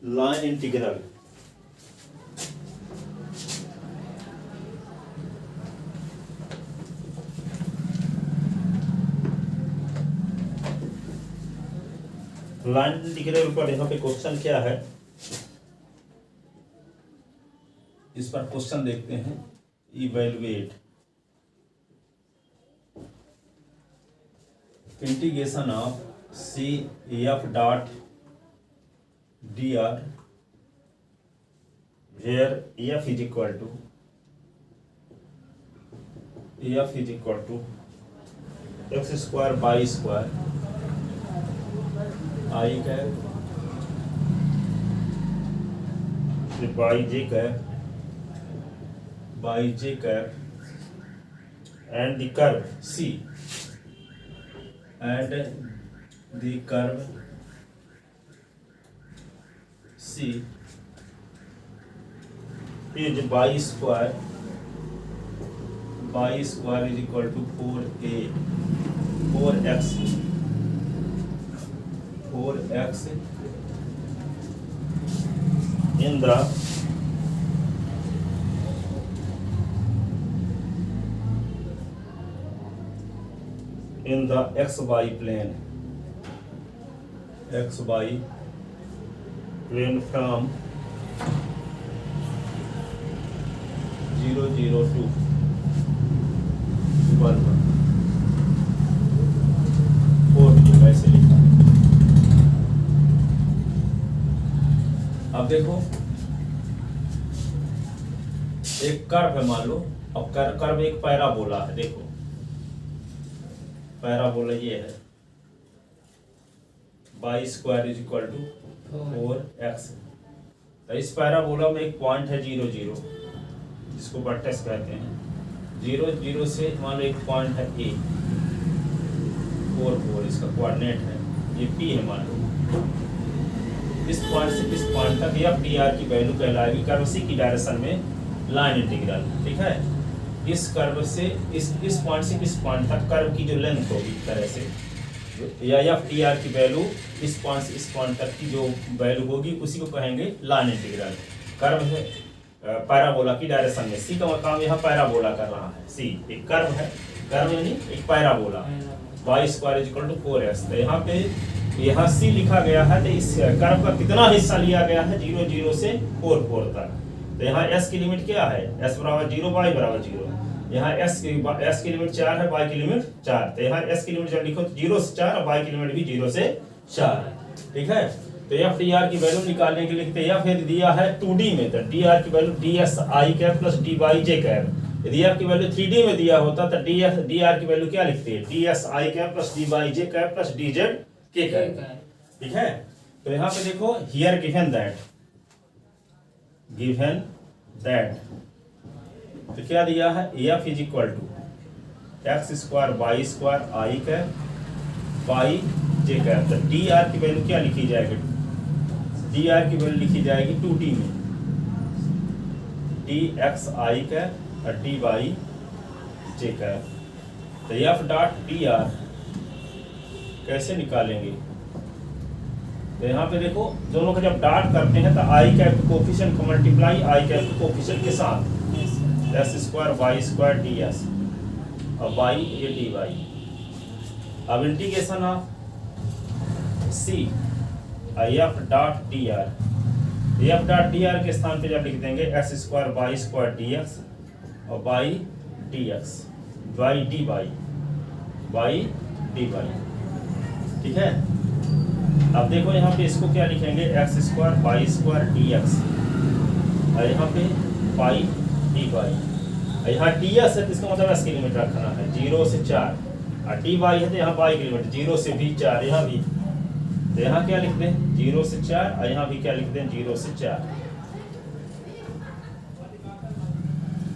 Line integral पर यहाँ पे क्वेश्चन क्या है, इस पर क्वेश्चन देखते हैं। Evaluate integration of C F dot D R where F is equal to X square by square I cap by J cap and the curve C and the curve C is y square is equal to 4x in the xy plane from 0 0 to 1 4 ऐसे लिखा। अब देखो एक curve है, मान लो। अब curve एक parabola है। देखो पैराबोला ये है, by square is equal to 4x। तो इस पैराबोला में एक पॉइंट है 0 0, जिसको वर्टेक्स कहते हैं। 0 0 से मान लो एक पॉइंट है A 4 4, इसका कोऑर्डिनेट है ये P है। मान लो इस पॉइंट से इस पॉइंट तक या PR की वैल्यू कहलाएगी कर्व C की डायरेक्शन में लाइन इंटीग्रल। ठीक है, इस कर्व से इस पॉइंट से इस पॉइंट तक कर्व की जो लेंथ होगी इस तरह से, या एफ टी आर की वैल्यू इस पॉइंट से इस पॉइंट तक की जो वैल्यू होगी उसी को कहेंगे लाइन इंटीग्रल। कर्व है पैराबोला की डायरेक्शन में। सी का काम यहाँ पैराबोला कर रहा है। सी एक कर्व है, कर्व यानी एक parabola. Y square is equal to 4x। तो यहाँ पे यहाँ सी लिखा गया है, तो इस कर्व का कितना हिस्सा लिया गया है 0 0 से 4 4 तक। तो यहाँ s की लिमिट क्या है, s बराबर 0 y बराबर 0। यहाँ s की लिमिट 4 है, y की लिमिट 4। तो यहाँ s की लिमिट जब लिखो तो 0 से 4 और y की लिमिट भी 0 से 4। ठीक है, तो एफ डी आर की वैल्यू निकालने के लिए लिखते हैं। फिर दिया है 2D में, तो डी आर की value D S I cap plus D Y J cap. यदि आपकी वैल्यू 3D में दिया होता तो डी आर की वैल्यू क्या लिखते हैं, D S I cap plus D Y J cap plus D Z K cap. ठीक है, तो यहाँ पे देखो हियर गिवन दैट तो क्या दिया है, F is equal to X square Y square I cap by J cap. तो डी आर की वैल्यू क्या लिखी जाएगी, डी आर की वैल्यू लिखी जाएगी 2D में डी एक्स आई कैप और डी वाई जे कैप। तो एफ डॉट डी आर कैसे निकालेंगे, तो यहाँ पे देखो दोनों को जब डॉट करते हैं तो आई कैप के कोफिशिएंट को मल्टीप्लाई आई कैप के कोफिशिएंट के साथ S square Y square D S और वाई ये डी वाई। अब integration of C F dot D R के स्थान पे जब लिख देंगे X square Y square D X और Y D X Y D Y. ठीक है, अब देखो यहाँ पे इसको क्या लिखेंगे, X square Y square D X और यहाँ पे वाई डी वाई। यहाँ डी एस है तो इसका मतलब एस की लिमिट रखना है 0 से 4 और डी वाई है तो यहाँ वाई की लिमिट 0 से भी 4। यहाँ भी तो यहाँ क्या लिख दें 0 से 4 और यहाँ भी क्या लिख दें 0 से 4।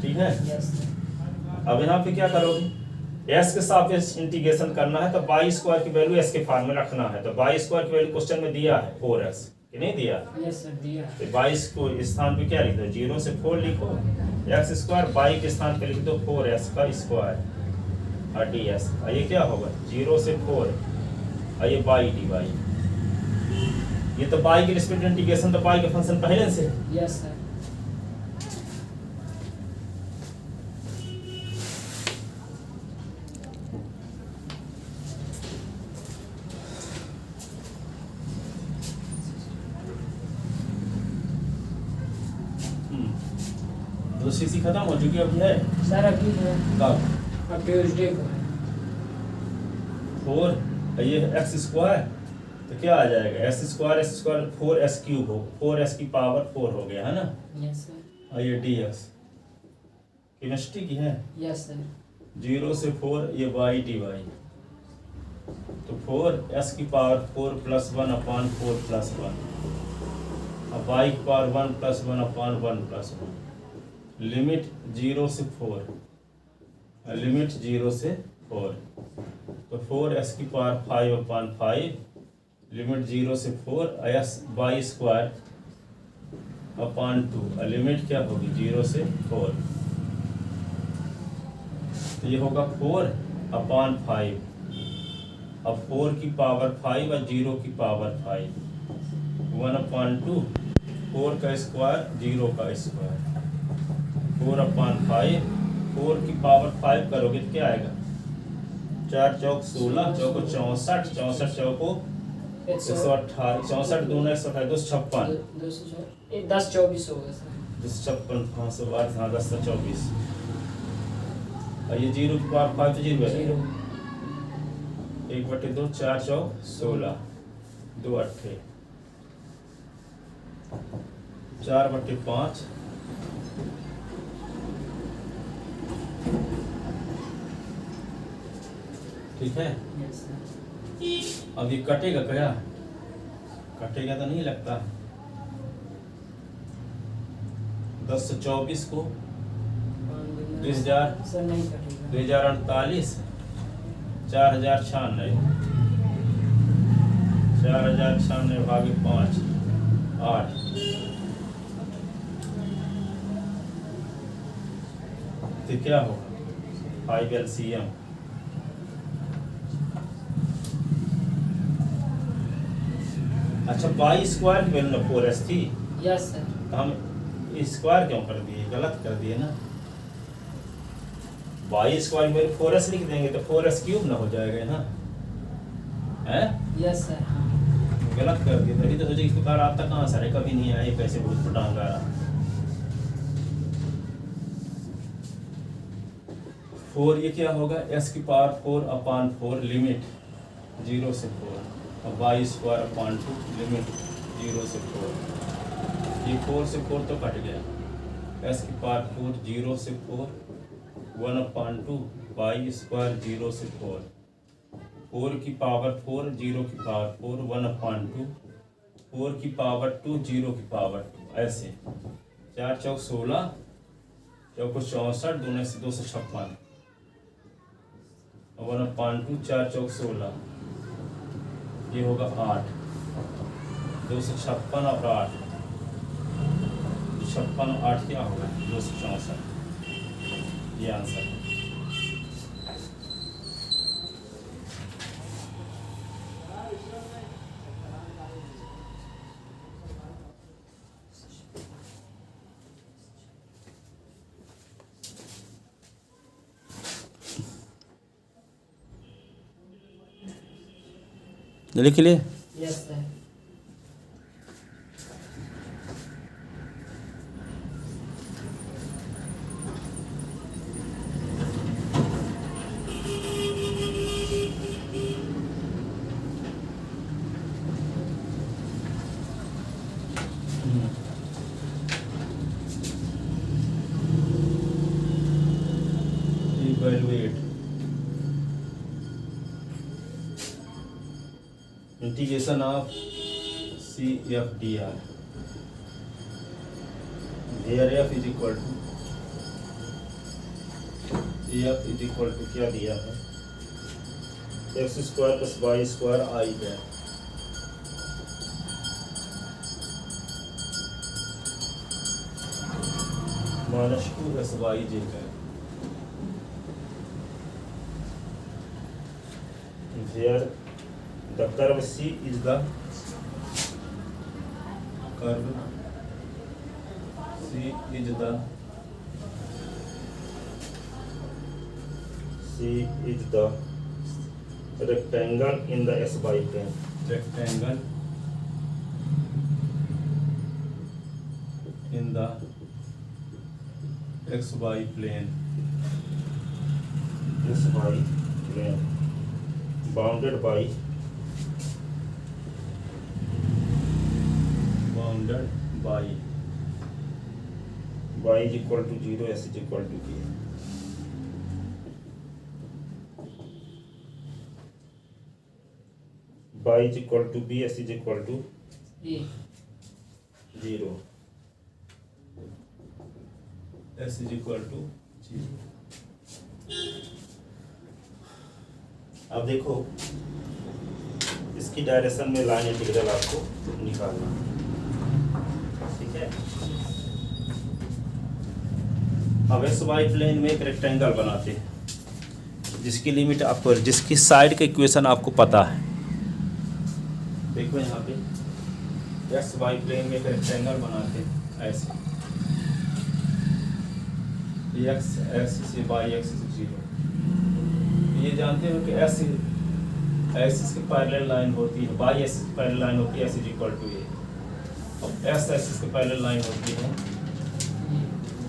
ठीक है, अब यहाँ पे क्या करोगे, एस के सापेक्ष इंटीग्रेशन करना है तो वाई स्क्वायर की वैल्यू एस के फॉर्म में रखना है। तो वाई स्क्वायर की वैल्यू क्वेश्चन में दिया है 4x कि नहीं दिया, यस सर दिया। तो वाई को स्थान पे क्या लिख दो 0 से 4 लिखो, एक्स स्क्वायर वाई के स्थान पे लिख दो 4s का स्क्वायर और ds। और ये क्या होगा 0 से 4 और ये वाई डी वाई। ये तो पाई के रिस्पेक्ट इंटीग्रेशन तो पाई के फंक्शन पहले से यस सर। तो सीसी खत्म हो चुकी अभी है सर अभी है, कब अब ट्यूसडे को है। 4 ये एक्स स्क्वायर तो क्या आ जाएगा एक्स स्क्वायर 4s क्यूब हो 4s की पावर 4 हो गया है ना। Yes sir. और ये dx केमिस्ट्री की है। Yes sir. 0 से 4 ये y dy तो 4s की पावर 4 प्लस 1 अपान 4 प्लस 1 अब y की पावर 1 प्लस 1 अपान 1 प्लस 1 लिमिट 0 से 4 लिमिट 0 से 4 तो 4s की पावर 5 अपान 5 लिमिट 0 से 4 s y square upon 2 limit क्या होगी 0 से 4 तो ये होगा 4 अपान 5 अब 4 की पावर 5 और 0 की पावर 5 1 अपान 2 4 का स्क्वायर 0 का स्क्वायर 4 अपान 5 4 की पावर 5 करोगे तो क्या आएगा 4 चौक 16 चौको 64 64 चौको 118 64 दूना 128 256 10 24 होगा सर। 256 512 हाँ 10 24 और ये 0 की पावर 5 तो 0 है 1/2 4 चौक 16 2 8 4/5 ठीक है। Yes sir. अब ये कटेगा क्या कटेगा तो नहीं लगता 10 से 24 को 2000 सर नहीं कटेगा 2048 4096 4096 भागे 5 8 तो क्या होगा 5 LCM अच्छा बाई स्क्वायर की वैल्यू 4s थी यस सर। तो हम स्क्वायर क्यों कर दिए गलत कर दिए ना बाई स्क्वायर में 4s लिख देंगे तो 4s क्यूब ना हो जाएगा ना है यस सर। गलत कर दिए तभी तो सोचे इसको कार आता कहाँ सर कभी नहीं आए पैसे बहुत पटांगा रहा 4 ये क्या होगा s की पावर 4 अपान 4 लिमिट 0 से 4 और y स्क्वायर अपान 2 लिमिट 0 से 4 ये 4 से 4 तो कट गया s की पावर 4 0 से 4 1 अपान 2 y स्क्वायर 0 से 4 4 की पावर 4 0 की पावर 4 1 अपान 2 4 की पावर 2 0 की पावर 2 ऐसे 4 चौक 16 चौको 64 दूने से 256 1 अपान 2 4 चौक 16 ये होगा 8 256 और 8 56 और 8 क्या होगा 264 ये आंसर है। लिख लिए yes sir. Evaluate integration of CFDR here f is equal to f is equal to क्या दिया है x square plus y square I है -2sy j का here the curve C is the curve C is the rectangle in the xy plane. Rectangle in the xy plane. xy plane bounded by y is equal to 0, s is equal to a. y is equal to b, s is equal to A. 0, s is equal to 0. अब देखो इसकी direction में line integral आपको निकालना, ठीक है। अब x Y plane में एक रेक्टेंगल बनाते हैं जिसकी लिमिट आपको, जिसकी साइड का इक्वेशन आपको पता है। देखो यहाँ पे एक्स वाई प्लेन में एक रेक्टेंगल बनाते हैं ऐसे, एक्स से वाई एक्स से 0। ये जानते हो कि एस एक्सिस की पैरेलल लाइन होती है, वाई एक्सिस की पैरेलल लाइन होती है, S is equal to A. अब एस एक्सिस की पैरेलल लाइन होती है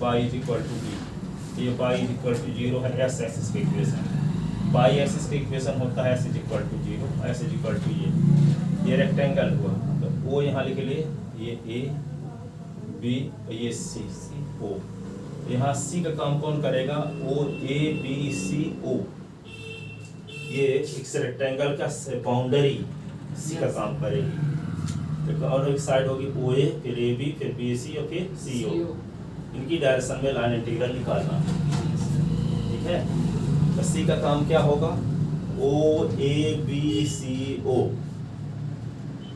Y is equal to B. ये वाई इज इक्वल टू 0 है एस एक्सिस की इक्वेशन। वाई एक्सिस की इक्वेशन होता है S is equal to 0, S is equal to ये रेक्टेंगल हुआ। तो ओ यहाँ लिख लिए, ये ए बी, ये सी ओ। यहाँ सी का काम कौन करेगा? ओ ए बी सी ओ। ये इस रेक्टेंगल का बाउंड्री सी का काम करेगी। तो और एक साइड होगी ओ ए, फिर ए बी, फिर बी सी और फिर सी ओ। इनकी डायरेक्शन में लाइन इंटीग्रल निकालना, ठीक है। तो सी का काम क्या होगा? ओ ए बी सी ओ।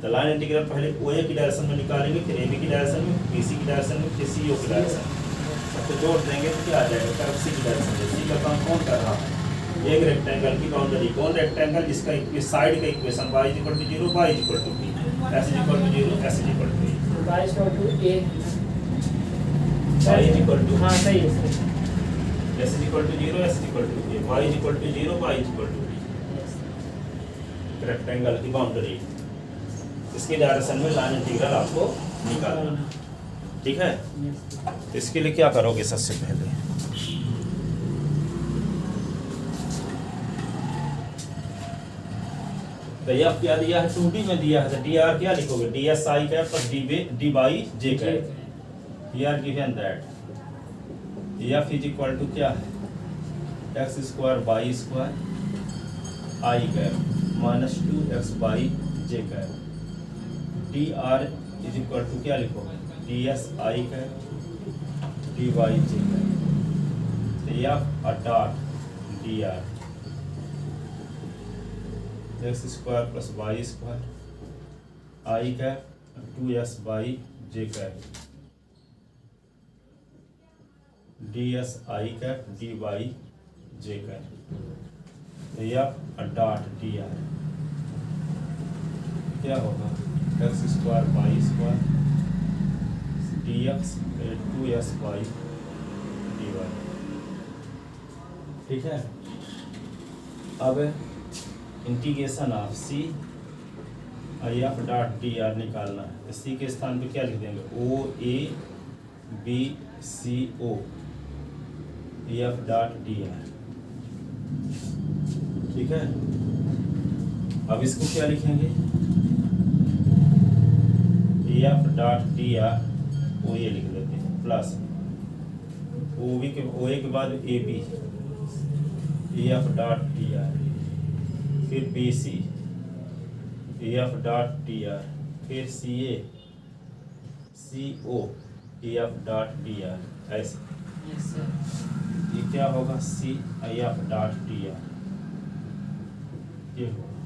तो लाइन इंटीग्रल पहले ओ ए की डायरेक्शन में निकालेंगे, फिर ए बी की डायरेक्शन में, बी सी की डायरेक्शन में, फिर सी ओ की डायरेक्शन में। सबको जोड़ देंगे तो क्या आ जाएगा? तरफ सी की डायरेक्शन में। सी का काम कौन कर रहा है? एक रेक्टेंगल की बाउंड्री। कौन रेक्टेंगल? जिसका साइड का equation y is equal to 0, y is equal to b, s is equal to 0, s is equal to a, y is equal to a, y is equal to, हाँ सही है, s is equal to 0, s is equal to a, y is equal to 0, y is equal to b। Rectangle की boundary, इसकी direction में line integral आपको निकालना, ठीक है। इसके लिए क्या करोगे? सबसे पहले तो यह क्या दिया है? 2D में दिया है, तो डी आर क्या लिखोगे? D S I cap plus D Y J cap. We are given that F is equal to क्या है? X square by square I cap minus 2x Y J cap. D R is equal to क्या लिखोगे? D S I cap D Y J cap. तो F dot D R X square plus Y square I cap 2s Y J cap D S I cap D Y J cap. F dot D R क्या होगा? X square by square D X 2s by D Y, ठीक है। अब integration of C F dot D R निकालना है। तो सी के स्थान पे क्या लिख देंगे? O A B C O F dot D R, ठीक है। अब इसको क्या लिखेंगे? F dot D R O A लिख लेते हैं प्लस ओ बी के, ओ ए के बाद A B F dot D R, फिर B C F dot D R, फिर C A C O F dot D R. ऐसे ये क्या होगा? C F dot D R ये होगा।